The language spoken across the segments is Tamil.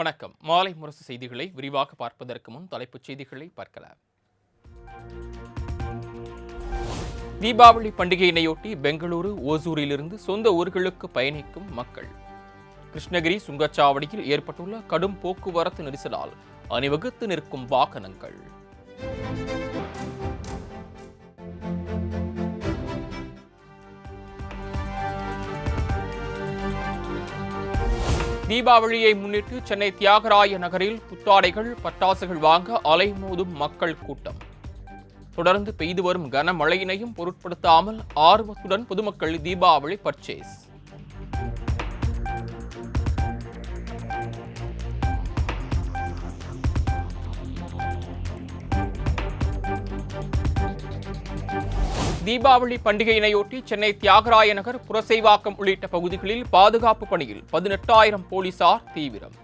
வணக்கம். மாலை முரசு செய்திகளை விரிவாக பார்ப்பதற்கு முன் தலைப்புச் செய்திகளை பார்க்கலாம். தீபாவளி பண்டிகையினையொட்டி பெங்களூரு, ஓசூரிலிருந்து சொந்த ஊர்களுக்கு பயணிக்கும் மக்கள். கிருஷ்ணகிரி சுங்கச்சாவடியில் ஏற்பட்டுள்ள கடும் போக்குவரத்து நெரிசலால் அணிவகுத்து நிற்கும் வாகனங்கள். தீபாவளியை முன்னிட்டு சென்னை தியாகராய நகரில் புத்தாடைகள், பட்டாசுகள் வாங்க அலைமோதும் மக்கள் கூட்டம். தொடர்ந்து பெய்து வரும் கனமழையினையும் பொருட்படுத்தாமல் ஆர்வத்துடன் பொதுமக்கள் தீபாவளி பர்ச்சேஸ். தீபாவளி பண்டிகையினையொட்டி சென்னை தியாகராய நகர், புரசைவாக்கம் உள்ளிட்ட பகுதிகளில் பாதுகாப்பு பணியில் 18,000 போலீசார் தீவிரம்.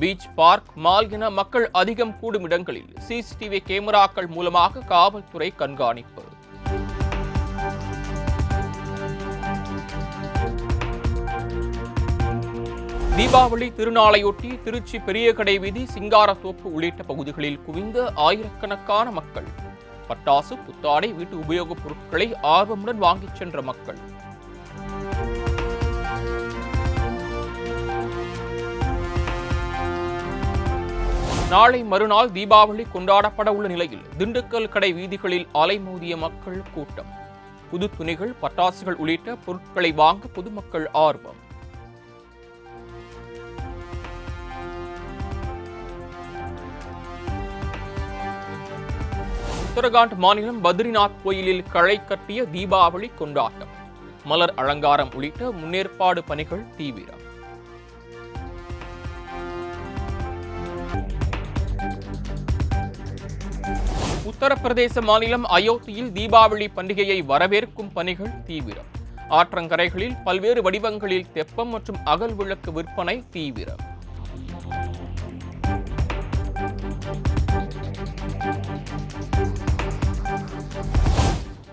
பீச், பார்க், மால் என மக்கள் அதிகம் கூடும் இடங்களில் சிசிடிவி கேமராக்கள் மூலமாக காவல்துறை கண்காணிப்பு. தீபாவளி திருநாளையொட்டி திருச்சி பெரிய கடை வீதி, சிங்காரத்தோப்பு உள்ளிட்ட பகுதிகளில் குவிந்த ஆயிரக்கணக்கான மக்கள். பட்டாசு, புத்தாடை, வீட்டு உபயோகப் பொருட்களை ஆர்வமுடன் வாங்கிச் சென்ற மக்கள். நாளை மறுநாள் தீபாவளி கொண்டாடப்பட உள்ள நிலையில் திண்டுக்கல் கடை வீதிகளில் அலைமோதிய மக்கள் கூட்டம். புது துணிகள், பட்டாசுகள் உள்ளிட்ட பொருட்களை வாங்க பொதுமக்கள் ஆர்வம். உத்தரகாண்ட் மாநிலம் பத்ரிநாத் கோயிலில் களை கட்டிய தீபாவளி கொண்டாட்டம். மலர் அலங்காரம் உள்ளிட்ட முன்னேற்பாடு பணிகள் தீவிரம். உத்தரப்பிரதேச மாநிலம் அயோத்தியில் தீபாவளி பண்டிகையை வரவேற்கும் பணிகள் தீவிரம். ஆற்றங்கரைகளில் பல்வேறு வடிவங்களில் தெப்பம் மற்றும் அகல் விளக்கு விற்பனை தீவிரம்.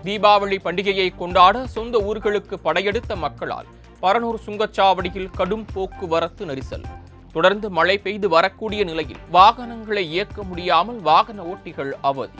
தீபாவளி பண்டிகையை கொண்டாட சொந்த ஊர்களுக்கு படையெடுத்த மக்களால் பரனூர் சுங்கச்சாவடியில் கடும் போக்குவரத்து நெரிசல். தொடர்ந்து மழை பெய்து வரக்கூடிய நிலையில் வாகனங்களை இயக்க முடியாமல் வாகன ஓட்டிகள் அவதி.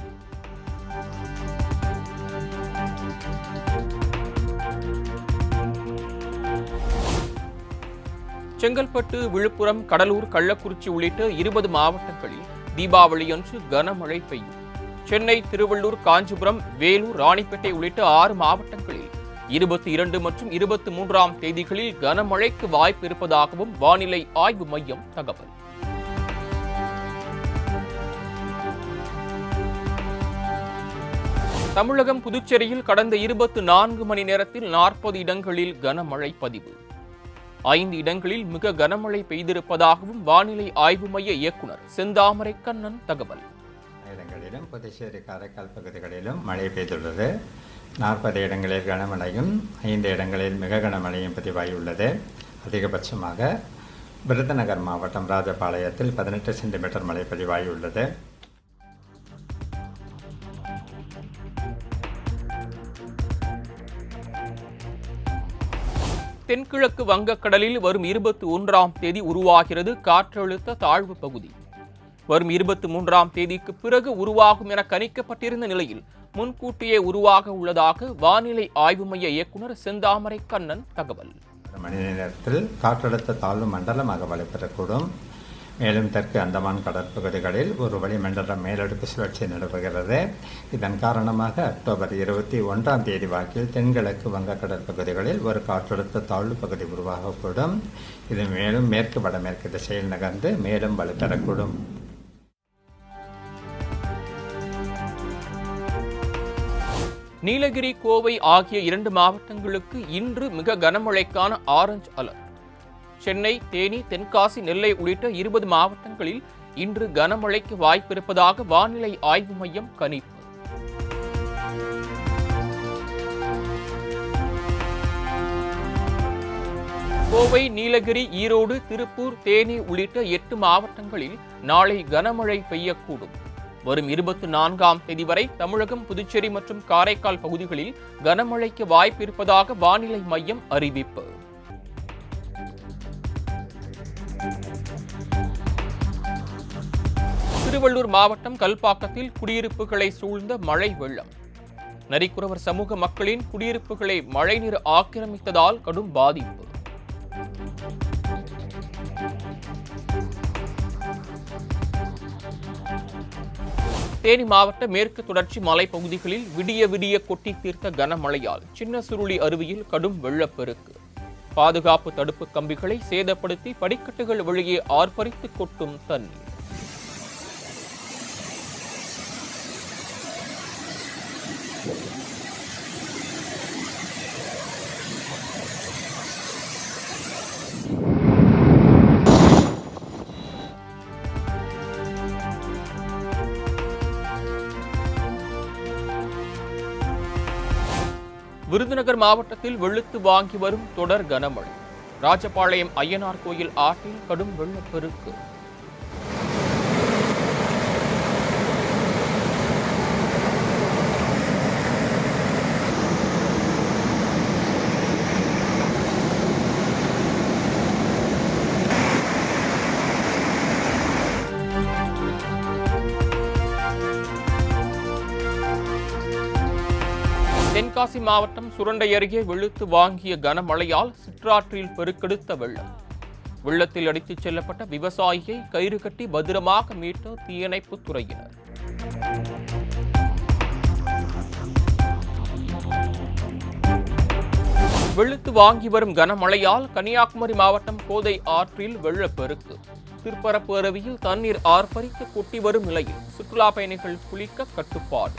செங்கல்பட்டு, விழுப்புரம், கடலூர், கள்ளக்குறிச்சி உள்ளிட்ட 20 மாவட்டங்களில் தீபாவளியன்று கனமழை பெய்யும். சென்னை, திருவள்ளூர், காஞ்சிபுரம், வேலூர், ராணிப்பேட்டை உள்ளிட்ட 6 மாவட்டங்களில் 22 மற்றும் 23ஆம் தேதிகளில் கனமழைக்கு வாய்ப்பு இருப்பதாகவும் வானிலை ஆய்வு மையம் தகவல். தமிழகம், புதுச்சேரியில் கடந்த 24 மணி நேரத்தில் 40 இடங்களில் கனமழை பதிவு. 5 இடங்களில் மிக கனமழை பெய்திருப்பதாகவும் வானிலை ஆய்வு மைய இயக்குநர் செந்தாமரை கண்ணன் தகவல். இடங்களிலும் புதுச்சேரி, காரைக்கால் பகுதிகளிலும் மழை பெய்துள்ளது. 40 இடங்களில் கனமழையும் 5 இடங்களில் மிக கனமழையும் பதிவாகியுள்ளது. அதிகபட்சமாக விருதுநகர் மாவட்டம் ராஜபாளையத்தில் 18 சென்டிமீட்டர் மழை பதிவாகியுள்ளது. தென்கிழக்கு வங்கக்கடலில் வரும் 21ஆம் தேதி உருவாகிறது காற்றழுத்த தாழ்வு பகுதி. வரும் 23ஆம் தேதிக்கு பிறகு உருவாகும் என கணிக்கப்பட்டிருந்த நிலையில் முன்கூட்டியே உருவாக உள்ளதாக வானிலை ஆய்வு மைய இயக்குநர் செந்தாமரை கண்ணன் தகவல். மணி நேரத்தில் காற்றழுத்த தாழ்வு மண்டலமாக வலுப்பெறக்கூடும். மேலும் தெற்கு அந்தமான் கடற்பகுதிகளில் ஒரு வளிமண்டல மேலடுக்கு சுழற்சி நிலவுகிறது. இதன் காரணமாக அக்டோபர் 21ஆம் தேதி வாக்கில் தென்கிழக்கு வங்கக்கடல் பகுதிகளில் ஒரு காற்றழுத்த தாழ்வு பகுதி உருவாகக்கூடும். இது மேலும் மேற்கு வடமேற்கு திசையில் நகர்ந்து மேலும் வலுப்பெறக்கூடும். நீலகிரி, கோவை ஆகிய 2 மாவட்டங்களுக்கு இன்று மிக கனமழைக்கான ஆரஞ்சு அலர்ட். சென்னை, தேனி, தென்காசி, நெல்லை உள்ளிட்ட 20 மாவட்டங்களில் இன்று கனமழைக்கு வாய்ப்பிருப்பதாக வானிலை ஆய்வு மையம் கணிப்பு. கோவை, நீலகிரி, ஈரோடு, திருப்பூர், தேனி உள்ளிட்ட 8 மாவட்டங்களில் நாளை கனமழை பெய்யக்கூடும். வரும் 24ஆம் தேதி வரை தமிழகம், புதுச்சேரி மற்றும் காரைக்கால் பகுதிகளில் கனமழைக்கு வாய்ப்பு இருப்பதாக வானிலை மையம் அறிவிப்பு. திருவள்ளூர் மாவட்டம் கல்பாக்கத்தில் குடியிருப்புகளை சூழ்ந்த மழை வெள்ளம். நரிக்குறவர் சமூக மக்களின் குடியிருப்புகளை மழைநீர் ஆக்கிரமித்ததால் கடும் பாதிப்பு. தேனி மாவட்ட மேற்கு தொடர்ச்சி மலைப்பகுதிகளில் விடிய விடிய கொட்டி தீர்த்த கனமழையால் சின்ன சுருளி அருவியில் கடும் வெள்ளப்பெருக்கு. பாதுகாப்பு தடுப்பு கம்பிகளை சேதப்படுத்தி படிக்கட்டுகள் வழியே ஆர்ப்பரித்து கொட்டும் தண்ணீர். விருதுநகர் மாவட்டத்தில் வெளுத்து வாங்கி வரும் தொடர் கனமழை. ராஜபாளையம் ஐயனார் கோயில் ஆற்றில் கடும் வெள்ளப்பெருக்கு. தென்காசி மாவட்டம் சுரண்டை அருகே வெளுத்து வாங்கிய கனமழையால் சிற்றாற்றில் பெருக்கெடுத்த வெள்ளம். வெள்ளத்தில் அடித்துச் செல்லப்பட்ட விவசாயியை கயிறு கட்டி பத்திரமாக மீட்ட தீயணைப்புத் துறையினர். வெளுத்து வாங்கி வரும் கனமழையால் கன்னியாகுமரி மாவட்டம் கோதை ஆற்றில் வெள்ளப்பெருக்கு. திருப்பரப்பு அருவியில் தண்ணீர் ஆர்ப்பரித்து கொட்டி வரும் நிலையில் சுற்றுலா பயணிகள் குளிக்க கட்டுப்பாடு.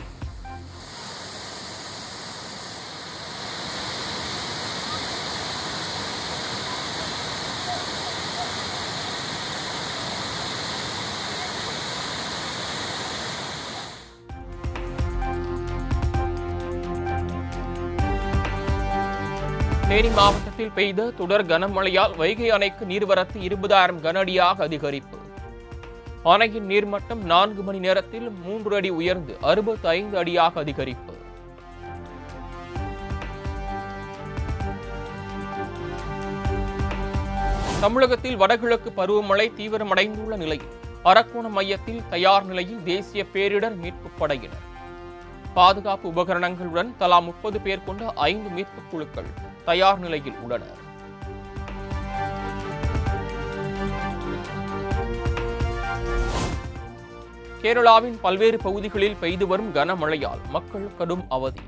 தேனி மாவட்டத்தில் பெய்த தொடர் கனமழையால் வைகை அணைக்கு நீர்வரத்து 20,000 கன அடியாக அதிகரிப்பு. அணையின் நீர்மட்டம் 4 மணி நேரத்தில் 3 அடி உயர்ந்து 65 அடியாக அதிகரிப்பு. தமிழகத்தில் வடகிழக்கு பருவமழை தீவிரமடைந்துள்ள நிலையில் அரக்கோணம் மையத்தில் தயார் நிலையில் தேசிய பேரிடர் மீட்புப் படையினர். பாதுகாப்பு உபகரணங்களுடன் தலா 30 பேர் கொண்ட 5 மீட்புக் குழுக்கள் தயார் நிலையில் உள்ளனர். கேரளாவின் பல்வேறு பகுதிகளில் பெய்து வரும் கனமழையால் மக்கள் கடும் அவதி.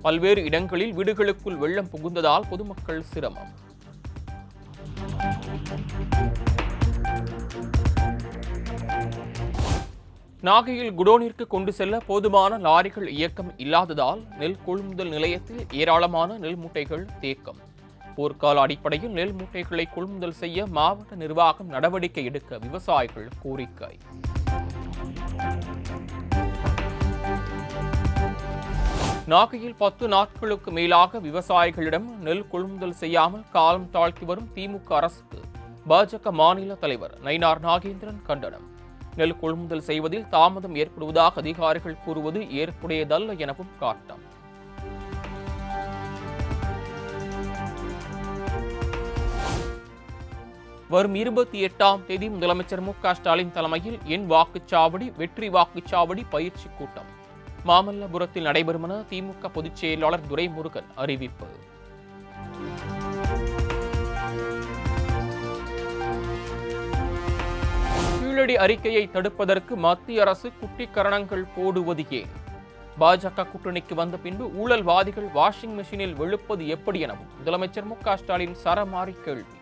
பல்வேறு இடங்களில் வீடுகளுக்குள் வெள்ளம் புகுந்ததால் பொதுமக்கள் சிரமம். நாகையில் குடோனிற்கு கொண்டு செல்ல போதுமான லாரிகள் இயக்கம் இல்லாததால் நெல் கொள்முதல் நிலையத்தில் ஏராளமான நெல் மூட்டைகள் தேக்கம். போர்க்கால அடிப்படையில் நெல் மூட்டைகளை கொள்முதல் செய்ய மாவட்ட நிர்வாகம் நடவடிக்கை எடுக்க விவசாயிகள் கோரிக்கை. நாகையில் 10 நாட்களுக்கு மேலாக விவசாயிகளிடம் நெல் கொள்முதல் செய்யாமல் காலம் தாழ்த்தி வரும் திமுக அரசுக்கு பாஜக மாநில தலைவர் நயினார் நாகேந்திரன் கண்டனம். நெல் கொள்முதல் செய்வதில் தாமதம் ஏற்படுவதாக அதிகாரிகள் கூறுவது ஏற்புடையதல்ல எனவும் காட்டம். வரும் 28ஆம் தேதி முதலமைச்சர் மு.க. ஸ்டாலின் தலைமையில் என் வாக்குச்சாவடி வெற்றி வாக்குச்சாவடி பயிற்சி கூட்டம் மாமல்லபுரத்தில் நடைபெறும் என திமுக பொதுச் செயலாளர் துரைமுருகன் அறிவிப்பு. கீழடி அறிக்கையை தடுப்பதற்கு மத்திய அரசு குட்டிக்கரணங்கள் போடுவது ஏன்? பாஜக கூட்டணிக்கு வந்த பின்பு ஊழல்வாதிகள் வாஷிங் மெஷினில் வெளுப்பது எப்படி எனவும் முதலமைச்சர் மு.க. ஸ்டாலின் சரமாரி கேள்வி.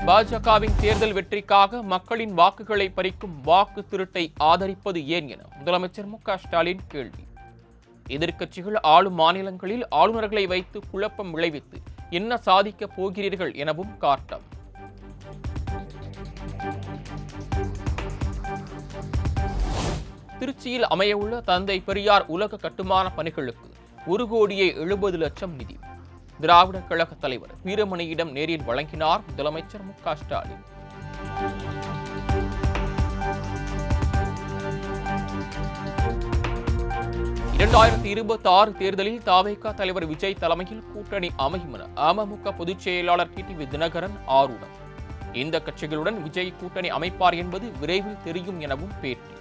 பாஜகவின் தேர்தல் வெற்றிக்காக மக்களின் வாக்குகளை பறிக்கும் வாக்கு திருட்டை ஆதரிப்பது ஏன் என முதலமைச்சர் மு.க. ஸ்டாலின் கேள்வி. எதிர்க்கட்சிகள் ஆளும் மாநிலங்களில் ஆளுநர்களை வைத்து குழப்பம் விளைவித்து என்ன சாதிக்கப் போகிறீர்கள் எனவும் காட்டம். திருச்சியில் அமையவுள்ள தந்தை பெரியார் உலக கட்டுமான பணிகளுக்கு 1,70,00,000 நிதி திராவிட கழக தலைவர் வீரமணியிடம் நேரில் வழங்கினார் முதலமைச்சர் மு.க. ஸ்டாலின். 2026 தேர்தலில் தாவேகா தலைவர் விஜய் தலைமையில் கூட்டணி அமையும் என அமமுக பொதுச் செயலாளர் டிடிவி தினகரன் ஆரூடம். இந்த கட்சிகளுடன் விஜய் கூட்டணி அமைப்பார் என்பது விரைவில் தெரியும் எனவும் பேட்டி.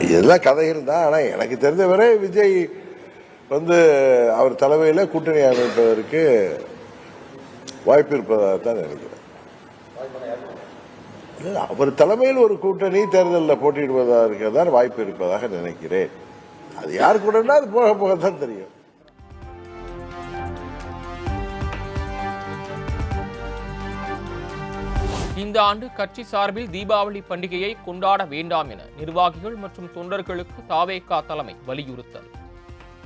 இதெல்லாம் கதைகள் தான். ஆனா எனக்கு தெரிந்தவரை விஜய் அவர் தலைமையில் கூட்டணி அமைப்பதற்கு வாய்ப்பு இருப்பதாக தான் நினைக்கிறேன். அவர் தலைமையில் ஒரு கூட்டணி தேர்தலில் போட்டியிடுவதற்கு தான் வாய்ப்பு இருப்பதாக நினைக்கிறேன். அது யார் கூடனா அது போக போக தான் தெரியும். இந்த ஆண்டு கட்சி சார்பில் தீபாவளி பண்டிகையை கொண்டாட வேண்டாம் என நிர்வாகிகள் மற்றும் தொண்டர்களுக்கு தாவேகா தலைமை வலியுறுத்தல்.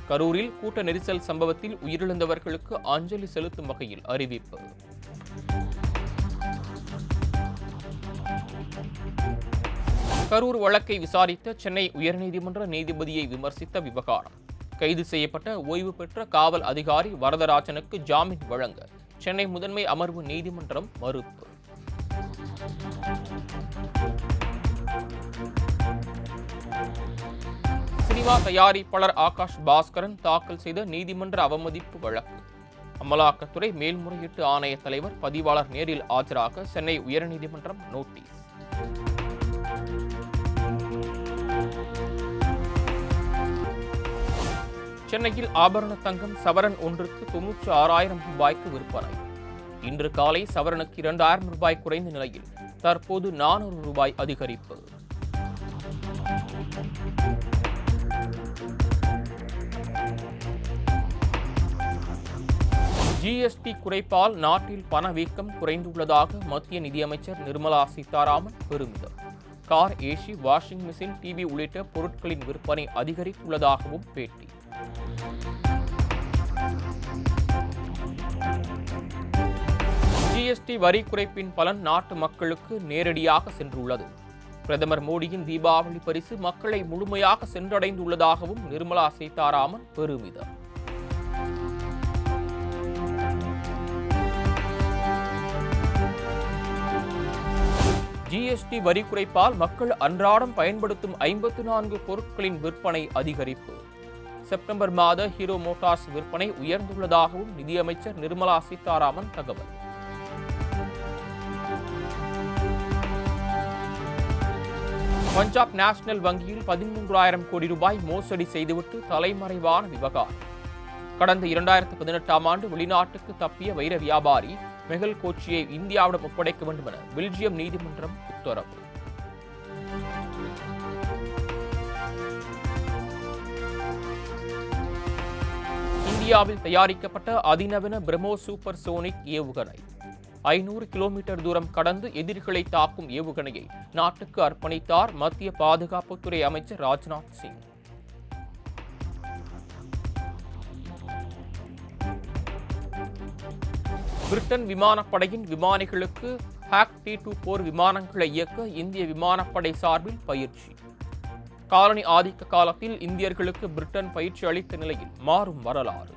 கரூரில் கூட்ட நெரிசல் சம்பவத்தில் உயிரிழந்தவர்களுக்கு அஞ்சலி செலுத்தும் வகையில் அறிவிப்பு. கரூர் வழக்கை விசாரித்த சென்னை உயர்நீதிமன்ற நீதிபதியை விமர்சித்த விவகாரம். கைது செய்யப்பட்ட ஓய்வு பெற்ற காவல் அதிகாரி வரதராஜனுக்கு ஜாமீன் வழங்க சென்னை முதன்மை அமர்வு நீதிமன்றம் மறுப்பு. சினிமா தயாரிப்பாளர் ஆகாஷ் பாஸ்கரன் தாக்கல் செய்த நீதிமன்ற அவமதிப்பு வழக்கு. அமலாக்கத்துறை மேல்முறையீட்டு ஆணைய தலைவர் பதிவாளர் நேரில் ஆஜராக சென்னை உயர்நீதிமன்றம் நோட்டீஸ். சென்னையில் ஆபரண தங்கம் சவரன் ஒன்றுக்கு 96,000 ரூபாய்க்கு விற்பனை. இன்று காலை சவரனுக்கு 2,000 ரூபாய் குறைந்த நிலையில் தற்போது 400 ரூபாய் அதிகரிப்பு. ஜிஎஸ்டி குறைப்பால் நாட்டில் பணவீக்கம் குறைந்துள்ளதாக மத்திய நிதியமைச்சர் நிர்மலா சீதாராமன் பெருமிதம். Car, AC, washing machine, TV உள்ளிட்ட பொருட்களின் விற்பனை அதிகரித்துள்ளதாகவும் பேட்டி. ஜிஎஸ்டி வரி குறைப்பின் பலன் நாட்டு மக்களுக்கு நேரடியாக சென்றுள்ளது. பிரதமர் மோடியின் தீபாவளி பரிசு மக்களை முழுமையாக சென்றடைந்துள்ளதாகவும் நிர்மலா சீதாராமன் பெருமிதம். ஜிஎஸ்டி வரி குறைப்பால் மக்கள் அன்றாடம் பயன்படுத்தும் 54 பொருட்களின் விற்பனை அதிகரிப்பு. செப்டம்பர் மாத ஹீரோ மோட்டார்ஸ் விற்பனை உயர்ந்துள்ளதாகவும் நிதியமைச்சர் நிர்மலா சீதாராமன் தகவல். பஞ்சாப் நேஷனல் வங்கியில் 13,000 கோடி ரூபாய் மோசடி செய்துவிட்டு தலைமறைவான விவகாரம். கடந்த 2018ஆம் ஆண்டு வெளிநாட்டுக்கு தப்பிய வைர வியாபாரி மெஹல் கோச்சியை இந்தியாவிடம் ஒப்படைக்க வேண்டும் என பெல்ஜியம் நீதிமன்றம் உத்தரவு. இந்தியாவில் தயாரிக்கப்பட்ட அதிநவீன பிரம்மோஸ் சூப்பர் சோனிக் ஏவுகணை 500 கிலோமீட்டர் தூரம் கடந்து எதிரிகளை தாக்கும் ஏவுகணையை நாட்டுக்கு அர்ப்பணித்தார் மத்திய பாதுகாப்புத்துறை அமைச்சர் ராஜ்நாத் சிங். பிரிட்டன் விமானப்படையின் விமானிகளுக்கு ஹாக் T2 போர் விமானங்களை இயக்க இந்திய விமானப்படை சார்பில் பயிற்சி. காலனி ஆதிக்க காலத்தில் இந்தியர்களுக்கு பிரிட்டன் பயிற்சி அளித்த நிலையில் மாறும் வரலாறு.